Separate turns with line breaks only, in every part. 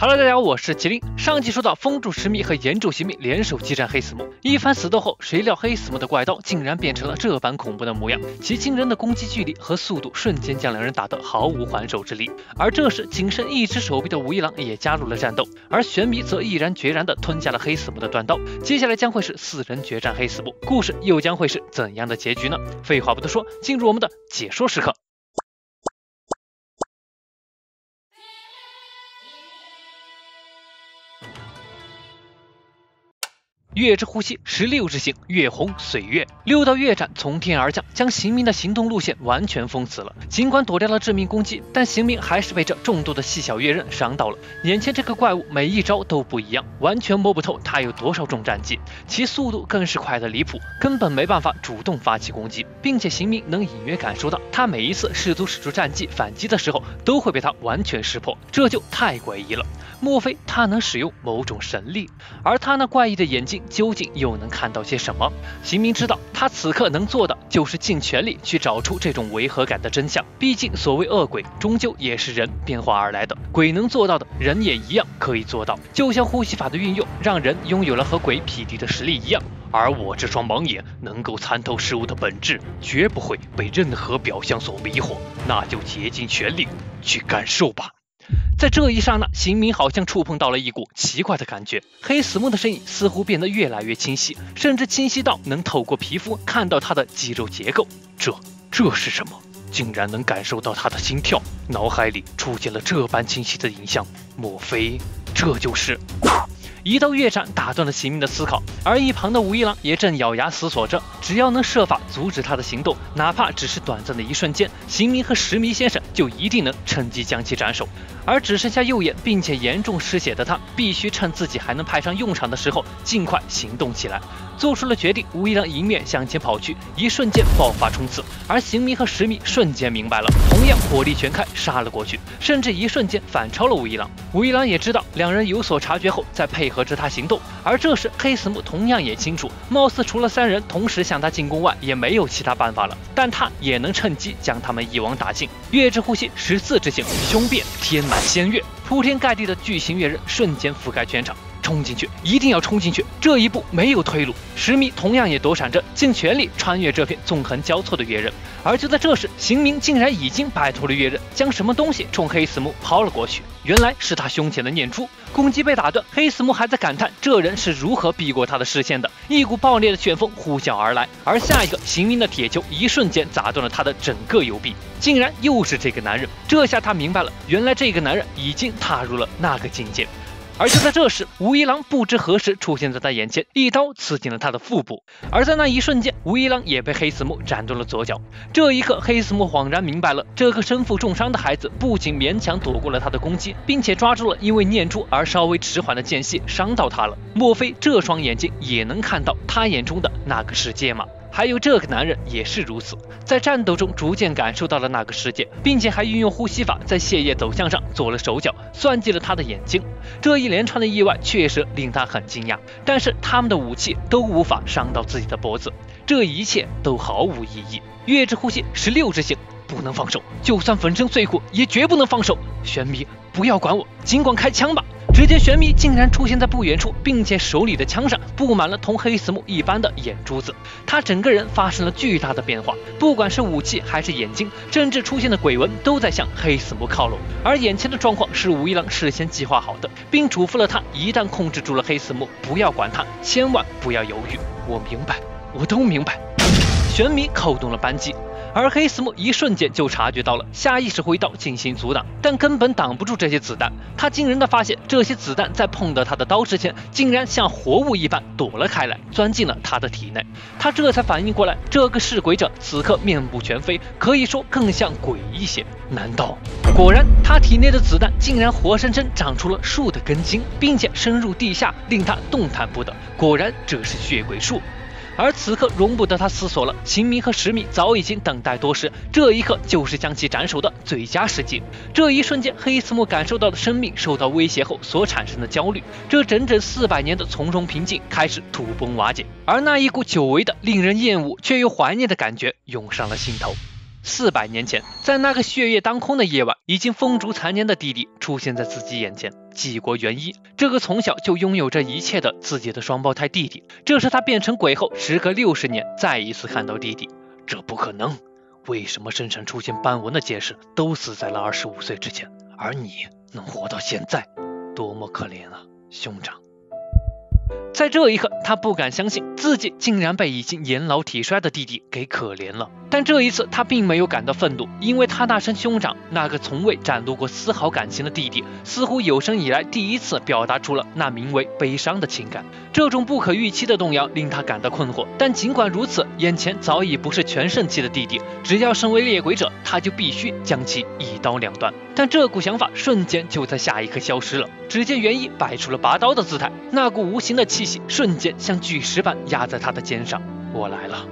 Hello， 大家好，我是麒麟。上集说到，风柱石迷和炎柱邪秘联手激战黑死木，一番死斗后，谁料黑死木的怪刀竟然变成了这般恐怖的模样，其惊人的攻击距离和速度瞬间将两人打得毫无还手之力。而这时，仅剩一只手臂的武一郎也加入了战斗，而玄弥则毅然决然地吞下了黑死木的断刀。接下来将会是4人决战黑死木，故事又将会是怎样的结局呢？废话不多说，进入我们的解说时刻。月之呼吸16之星，月红岁月，6道月斩从天而降，将邢明的行动路线完全封死了。尽管躲掉了致命攻击，但邢明还是被这众多的细小月刃伤到了。眼前这个怪物每一招都不一样，完全摸不透他有多少种战技，其速度更是快得离谱，根本没办法主动发起攻击，并且邢明能隐约感受到，他每一次试图使出战技反击的时候，都会被他完全识破，这就太诡异了。莫非他能使用某种神力？而他那怪异的眼睛究竟又能看到些什么？邢明知道，他此刻能做的就是尽全力去找出这种违和感的真相。毕竟，所谓恶鬼，终究也是人变化而来的。鬼能做到的，人也一样可以做到。就像呼吸法的运用，让人拥有了和鬼匹敌的实力一样。而我这双盲眼能够参透事物的本质，绝不会被任何表象所迷惑。那就竭尽全力去感受吧。在这一刹那，邢明好像触碰到了一股奇怪的感觉，黑死木的身影似乎变得越来越清晰，甚至清晰到能透过皮肤看到他的肌肉结构。这是什么？竟然能感受到他的心跳，脑海里出现了这般清晰的影像，莫非这就是……一道月斩打断了邢明的思考，而一旁的武一郎也正咬牙思索着，只要能设法阻止他的行动，哪怕只是短暂的一瞬间，邢明和石迷先生就一定能趁机将其斩首。而只剩下右眼并且严重失血的他，必须趁自己还能派上用场的时候，尽快行动起来。做出了决定，武一郎迎面向前跑去，一瞬间爆发冲刺，而邢明和石迷瞬间明白了，同样火力全开杀了过去，甚至一瞬间反超了武一郎。武一郎也知道两人有所察觉后，再配合着他行动。而这时黑死木同样也清楚，貌似除了3人同时向他进攻外，也没有其他办法了，但他也能趁机将他们一网打尽。月之呼吸14之星，凶变天满仙月，铺天盖地的巨型月刃瞬间覆盖全场。冲进去，一定要冲进去！这一步没有退路。石迷同样也躲闪着，尽全力穿越这片纵横交错的月刃。而就在这时，邢明竟然已经摆脱了月刃，将什么东西冲黑死木抛了过去。原来是他胸前的念珠。攻击被打断，黑死木还在感叹这人是如何避过他的视线的。一股爆裂的旋风呼啸而来，而下一个邢明的铁球一瞬间砸断了他的整个右臂。竟然又是这个男人！这下他明白了，原来这个男人已经踏入了那个境界。而就在这时，武一郎不知何时出现在他眼前，一刀刺进了他的腹部。而在那一瞬间，武一郎也被黑死木斩断了左脚。这一刻，黑死木恍然明白了，这个身负重伤的孩子不仅勉强躲过了他的攻击，并且抓住了因为念珠而稍微迟缓的间隙，伤到他了。莫非这双眼睛也能看到他眼中的那个世界吗？还有这个男人也是如此，在战斗中逐渐感受到了那个世界，并且还运用呼吸法在血液走向上做了手脚，算计了他的眼睛。这一连串的意外确实令他很惊讶，但是他们的武器都无法伤到自己的脖子，这一切都毫无意义。月之呼吸16之星，不能放手，就算粉身碎骨也绝不能放手。玄弥，不要管我，尽管开枪吧。只见玄弥竟然出现在不远处，并且手里的枪上布满了同黑死木一般的眼珠子。他整个人发生了巨大的变化，不管是武器还是眼睛，甚至出现的鬼纹都在向黑死木靠拢。而眼前的状况是武一郎事先计划好的，并嘱咐了他，一旦控制住了黑死木，不要管他，千万不要犹豫。我明白，我都明白。玄弥扣动了扳机。而黑死木一瞬间就察觉到了，下意识挥刀进行阻挡，但根本挡不住这些子弹。他惊人的发现，这些子弹在碰到他的刀之前，竟然像活物一般躲了开来，钻进了他的体内。他这才反应过来，这个噬鬼者此刻面目全非，可以说更像鬼一些。难道……果然，他体内的子弹竟然活生生长出了树的根茎，并且深入地下，令他动弹不得。果然，这是血鬼树。而此刻容不得他思索了，秦明和石迷早已经等待多时，这一刻就是将其斩首的最佳时机。这一瞬间，黑死木感受到了生命受到威胁后所产生的焦虑，这整整400年的从容平静开始土崩瓦解，而那一股久违的令人厌恶却又怀念的感觉涌上了心头。400年前，在那个血月当空的夜晚，已经风烛残年的弟弟出现在自己眼前。纪国元一，这个从小就拥有这一切的自己的双胞胎弟弟，这是他变成鬼后时隔60年再一次看到弟弟。这不可能，为什么身上出现斑纹的剑士都死在了25岁之前，而你能活到现在，多么可怜啊，兄长。在这一刻，他不敢相信自己竟然被已经年老体衰的弟弟给可怜了。但这一次他并没有感到愤怒，因为他那声兄长，那个从未展露过丝毫感情的弟弟，似乎有生以来第一次表达出了那名为悲伤的情感。这种不可预期的动摇令他感到困惑，但尽管如此，眼前早已不是全盛期的弟弟，只要身为猎鬼者，他就必须将其一刀两断。但这股想法瞬间就在下一刻消失了。只见元一摆出了拔刀的姿态，那股无形的气息瞬间像巨石般压在他的肩上。我来了。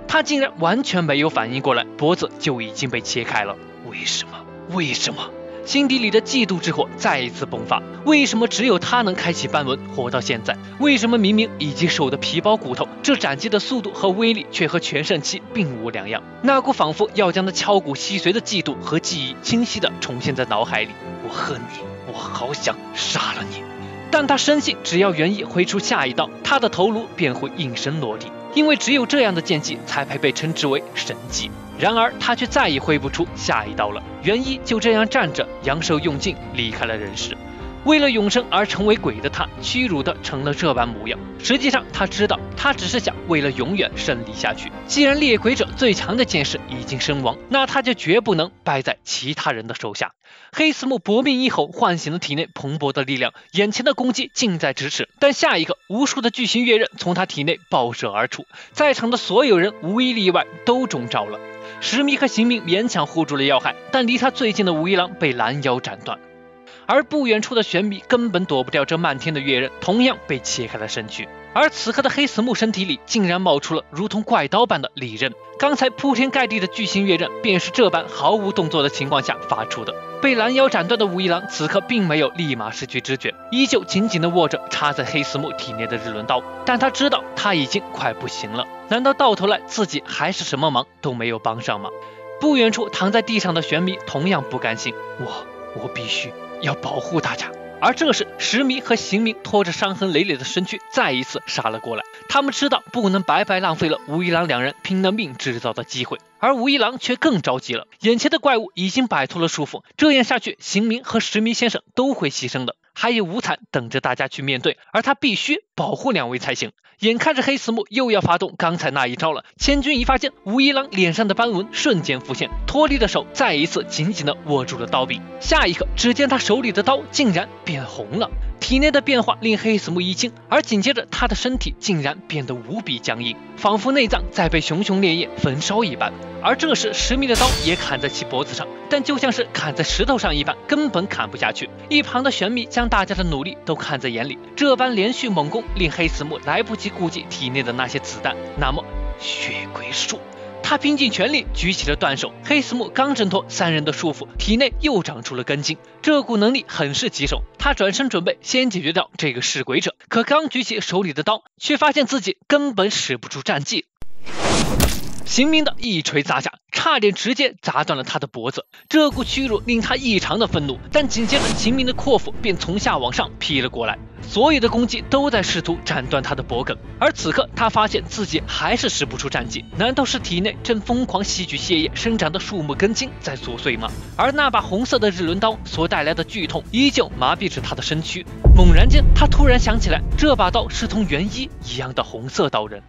他竟然完全没有反应过来，脖子就已经被切开了。为什么？为什么？心底里的嫉妒之火再一次迸发。为什么只有他能开启斑纹活到现在？为什么明明已经瘦得皮包骨头，这斩击的速度和威力却和全盛期并无两样？那股仿佛要将他敲骨吸髓的嫉妒和记忆清晰地重现在脑海里。我恨你，我好想杀了你。但他深信，只要元一挥出下一刀，他的头颅便会应声落地，因为只有这样的剑技才配被称之为神技。然而他却再也挥不出下一刀了。元一就这样站着，阳寿用尽，离开了人世。为了永生而成为鬼的他，屈辱的成了这般模样。实际上他知道，他只是想为了永远胜利下去。既然猎鬼者最强的剑士已经身亡，那他就绝不能败在其他人的手下。黑斯木搏命一吼，唤醒了体内蓬勃的力量，眼前的攻击近在咫尺。但下一刻，无数的巨型月刃从他体内爆射而出，在场的所有人无一例外都中招了。石迷和行明勉强护住了要害，但离他最近的武一郎被拦腰斩断。而不远处的玄弥根本躲不掉这漫天的月刃，同样被切开了身躯。而此刻的黑死木身体里竟然冒出了如同怪刀般的利刃，刚才铺天盖地的巨型月刃便是这般毫无动作的情况下发出的。被拦腰斩断的武一郎此刻并没有立马失去知觉，依旧紧紧地握着插在黑死木体内的日轮刀，但他知道他已经快不行了。难道到头来自己还是什么忙都没有帮上吗？不远处躺在地上的玄弥同样不甘心，我必须要保护大家。而这时石迷和行明拖着伤痕累累的身躯再一次杀了过来，他们知道不能白白浪费了吴一郎两人拼了命制造的机会。而吴一郎却更着急了，眼前的怪物已经摆脱了束缚，这样下去行明和石迷先生都会牺牲的，还有无惨等着大家去面对，而他必须保护两位才行。眼看着黑死木又要发动刚才那一招了，千钧一发间，吴一郎脸上的斑纹瞬间浮现，脱离的手再一次紧紧地握住了刀柄。下一刻，只见他手里的刀竟然变红了，体内的变化令黑死木一惊，而紧接着他的身体竟然变得无比僵硬，仿佛内脏在被熊熊烈焰焚烧一般。而这时石迷的刀也砍在其脖子上，但就像是砍在石头上一般，根本砍不下去。一旁的玄弥将大家的努力都看在眼里，这般连续猛攻令黑死木来不及顾及体内的那些子弹。那么血鬼术，他拼尽全力举起了断手，黑死木刚挣脱三人的束缚，体内又长出了根筋，这股能力很是棘手。他转身准备先解决掉这个噬鬼者，可刚举起手里的刀，却发现自己根本使不出战技。行明的一锤砸下，差点直接砸断了他的脖子，这股屈辱令他异常的愤怒。但紧接着行明的阔斧便从下往上劈了过来，所有的攻击都在试图斩断他的脖颈。而此刻他发现自己还是使不出战技，难道是体内正疯狂吸取血液生长的树木根茎在作祟吗？而那把红色的日轮刀所带来的剧痛依旧麻痹着他的身躯。猛然间他突然想起来，这把刀是同元一一样的红色刀刃。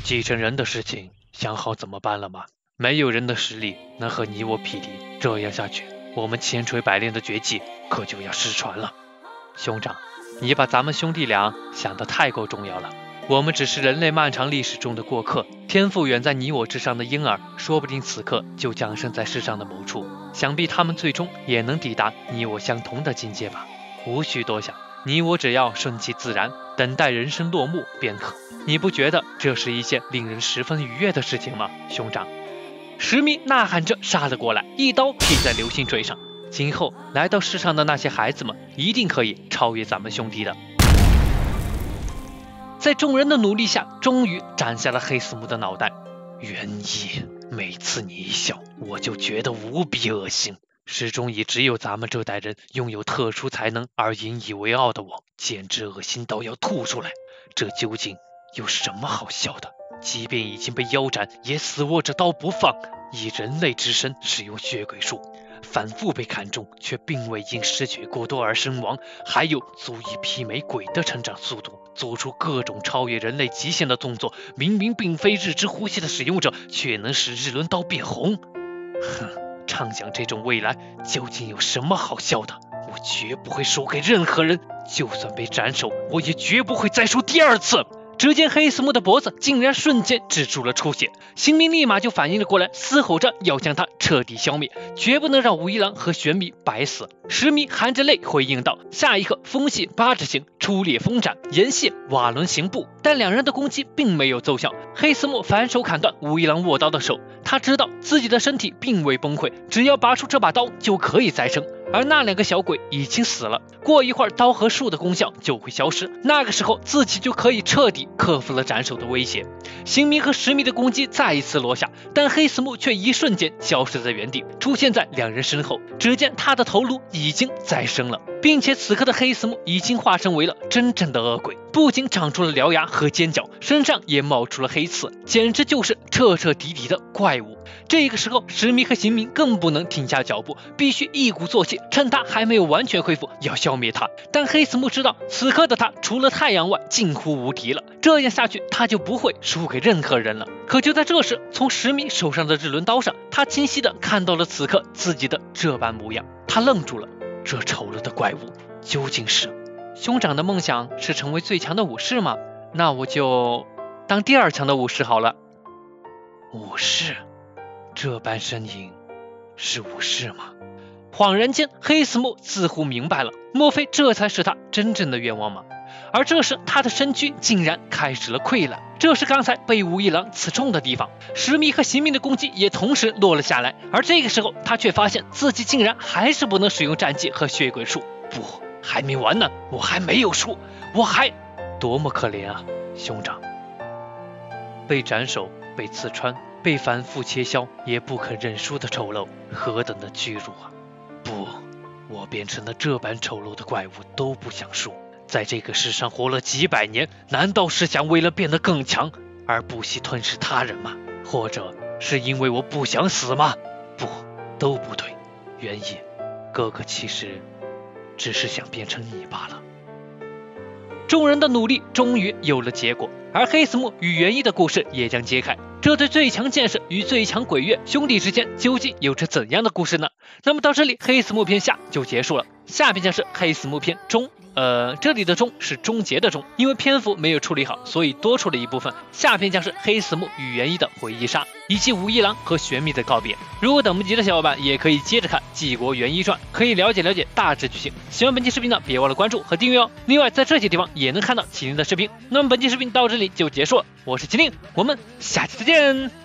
继承人的事情想好怎么办了吗？没有人的实力能和你我匹敌，这样下去，我们千锤百炼的绝技可就要失传了。兄长，你把咱们兄弟俩想得太过重要了。我们只是人类漫长历史中的过客，天赋远在你我之上的婴儿，说不定此刻就降生在世上的某处。想必他们最终也能抵达你我相同的境界吧。无需多想，你我只要顺其自然，等待人生落幕便可。你不觉得这是一件令人十分愉悦的事情吗，兄长？石迷呐喊着杀了过来，一刀劈在流星锤上。今后来到世上的那些孩子们，一定可以超越咱们兄弟的。在众人的努力下，终于斩下了黑死木的脑袋。元一，每次你一笑，我就觉得无比恶心。始终以只有咱们这代人拥有特殊才能而引以为傲的我，简直恶心到要吐出来。这究竟有什么好笑的？即便已经被腰斩，也死握着刀不放，以人类之身使用血鬼术，反复被砍中，却并未因失血过多而身亡，还有足以媲美鬼的成长速度，做出各种超越人类极限的动作。明明并非日之呼吸的使用者，却能使日轮刀变红。哼，畅想这种未来究竟有什么好笑的？我绝不会输给任何人，就算被斩首，我也绝不会再输第二次。只见黑司木的脖子竟然瞬间止住了出血，新民立马就反应了过来，嘶吼着要将他彻底消灭，绝不能让武一郎和玄弥白死。石弥含着泪回应道，下一刻风系八指形，出裂风斩，岩蟹瓦伦刑部。但两人的攻击并没有奏效，黑司木反手砍断武一郎握刀的手，他知道自己的身体并未崩溃，只要拔出这把刀就可以再生。而那两个小鬼已经死了，过一会儿刀和术的功效就会消失，那个时候自己就可以彻底克服了斩首的威胁。刑弥和石弥的攻击再一次落下，但黑司木却一瞬间消失在原地，出现在两人身后。只见他的头颅已经再生了，并且此刻的黑司木已经化身为了真正的恶鬼，不仅长出了獠牙和尖角，身上也冒出了黑刺，简直就是彻彻底底的怪物。这个时候石弥和刑弥更不能停下脚步，必须一鼓作气，趁他还没有完全恢复要消灭他。但黑司木知道此刻的他除了太阳外近乎无敌了，这样下去他就不会输给任何人了。可就在这时，从石弥手上的日轮刀上，他清晰地看到了此刻自己的这般模样。他愣住了，这丑陋的怪物究竟是……兄长的梦想是成为最强的武士吗？那我就当第二强的武士好了。武士？这般身影是武士吗？恍然间，黑司木似乎明白了，莫非这才是他真正的愿望吗？而这时他的身躯竟然开始了溃烂，这是刚才被武一郎刺中的地方。石弥和刑弥的攻击也同时落了下来，而这个时候他却发现自己竟然还是不能使用战技和血鬼术。不，还没完呢，我还没有输，我还……多么可怜啊，兄长！被斩首，被刺穿，被反复切削，也不肯认输的丑陋，何等的屈辱啊！不，我变成了这般丑陋的怪物都不想输。在这个世上活了几百年，难道是想为了变得更强而不惜吞噬他人吗？或者是因为我不想死吗？不，都不对。元一，哥哥其实只是想变成你罢了。众人的努力终于有了结果，而黑司木与元一的故事也将揭开。这对最强剑士与最强鬼月兄弟之间究竟有着怎样的故事呢？那么到这里黑司木篇下就结束了，下篇将是黑司木篇中。这里的终是终结的终，因为篇幅没有处理好，所以多出了一部分。下篇将是黑司木与元一的回忆杀，以及武一郎和玄弥的告别。如果等不及的小伙伴也可以接着看《纪国元一传》，可以了解大致剧情。喜欢本期视频呢，别忘了关注和订阅哦。另外在这些地方也能看到麒麟的视频。那么本期视频到这里就结束了，我是麒麟，我们下期再见。